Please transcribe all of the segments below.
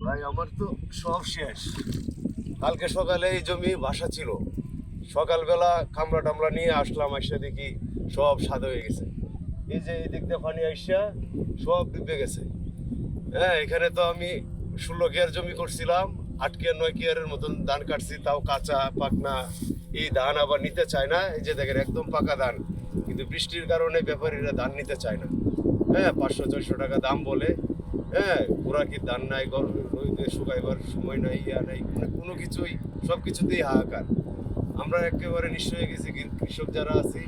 ভাই আমার তো সব শেষ। কালকে সকালে এই জমি ভাসা ছিল, সকালবেলা কামড়া টামড়া নিয়ে আসলাম, আসা দেখি সব সাদা হয়ে গেছে। এই যে এই দিক দিয়ে পানি আইসা সব ডুবে গেছে। হ্যাঁ, এখানে তো আমি 16 কেয়ার জমি করছিলাম, 8 কেয়ার 9 কেয়ারের মতন ধান কাটছি, তাও কাঁচা পাকনা। এই ধান আবার নিতে চায় না, এই যে দেখেন একদম পাকা ধান, কিন্তু বৃষ্টির কারণে ব্যাপারীরা ধান নিতে চায় না। হ্যাঁ, 500-600 টাকা দাম বলে। হ্যাঁ, ওরা কি ধান নাই, রোদে শুকাইবার সময় নাই, ইয়া নাই, মানে কোনো কিছুই, সব কিছুতেই হাহাকার। আমরা একেবারে নিঃস্ব হয়ে গেছি। কৃষক যারা আছি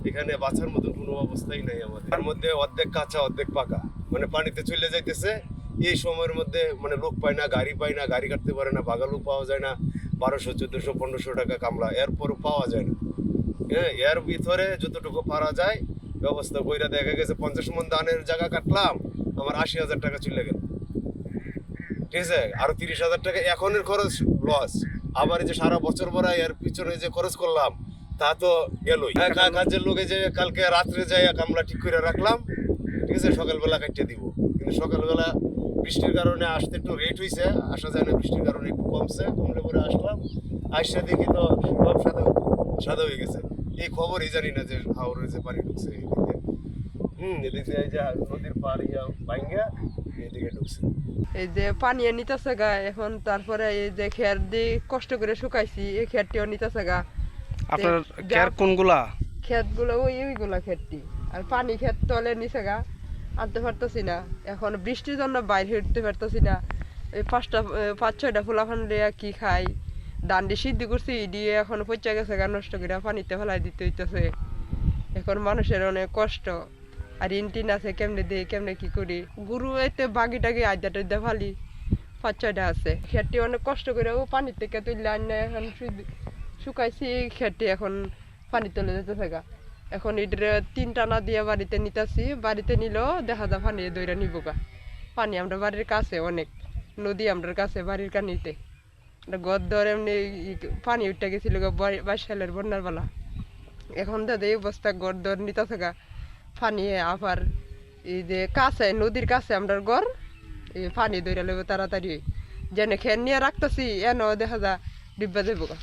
এখানে বাঁচার মতো কোনো অবস্থাই নাই আমাদের। তার মধ্যে অর্ধেক কাঁচা অর্ধেক পাকা, মানে পানিতে চলে যাইতেছে। এই সময়ের মধ্যে মানে লোক পায় না, গাড়ি পায় না, গাড়ি কাটতে পারে না, বাগালও পাওয়া যায় না। 1200, 1400, 1500 টাকা কামলা, এরপরও পাওয়া যায় না। হ্যাঁ, এর ভিতরে যতটুকু পারা যায় ব্যবস্থা কইরা দেখা গেছে 50 মণ ধানের জায়গা কাটলাম, আমার 80,000 টাকা চলে গেল। ঠিক আছে, আরো 30,000 টাকা এখনের খরচ লস। আবার এই যে সারা বছর ভরা এর পিছনে যে খরচ করলাম তা তো গেলই। কাজের লোকে যে কালকে রাত্রে যাই কামলা ঠিক করে রাখলাম, ঠিক আছে, সকালবেলা কাটিয়ে দিব। কিন্তু সকালবেলা বৃষ্টির কারণে আসতে একটু লেট হয়েছে, আসা যায় না, বৃষ্টির কারণে একটু কমলে পরে আসলাম। আসা দেখি তো সব সাদা হয়ে গেছে। এই খবরই জানি না যে হাওড়ে যে পানি ঢুকছে এদিকে। এদিকে এই যে নদীর পার ভাঙ্গা এদিকে ঢুকছে। এই যে পানি নিতেছে গা এখন, তারপরে এই যে খের দিয়ে কষ্ট করে শুকাইছি, এই খেরটিও নিতেছে গা। আপনার খের কোনগুলা? ক্ষেত গুলো ওইগুলা খেরটি, আর পানি ক্ষেত তলে নিচে গা, আনতে পারতেছি না। এখন বৃষ্টির জন্য বাইরে উঠতে পারতেছি না। এই 5-6টা ফুলাফান লিয়া কি খাই, ডান্ডি সিদ্ধ করছি দিয়ে এখন পচা গেছে গা, নষ্ট করে পানিতে ফেলাই দিতে হইতেছে। এখন মানুষের অনেক কষ্ট। আর ইনটিন আছে, কেমনে দিই কেমনে কি করি, গরু এতে বাগি টাগি আড্ডা টাড্ডা ফালি 5-6টা আছে। খেরটি অনেক কষ্ট করে ও পানি থেকে তুললে আনে, এখন শুকাইছি খেরটি, এখন পানি তুলে যেতে থাকা। এখন এটার 3 টানা দিয়ে বাড়িতে নিতেছি, বাড়িতে নিলেও দেখা যায় পানি দইরা নিব গা। পানি আমরা বাড়ির কাছে অনেক, নদী আমরা কাছে বাড়ির কানিতে। গদ ধর এমনি পানি উঠে গেছিল 22 সালের বন্যার বেলা। এখন দাদা এই অবস্থা, গড় দর নিতে থাকা পানি। আবার এই যে কাছে নদীর কাছে আমরা গড়, এই পানি দইরা লেব তাড়াতাড়ি, যেন খেয়ে নিয়ে রাখতেছি এন দেখা যায় ডিব্বা দেবো গা।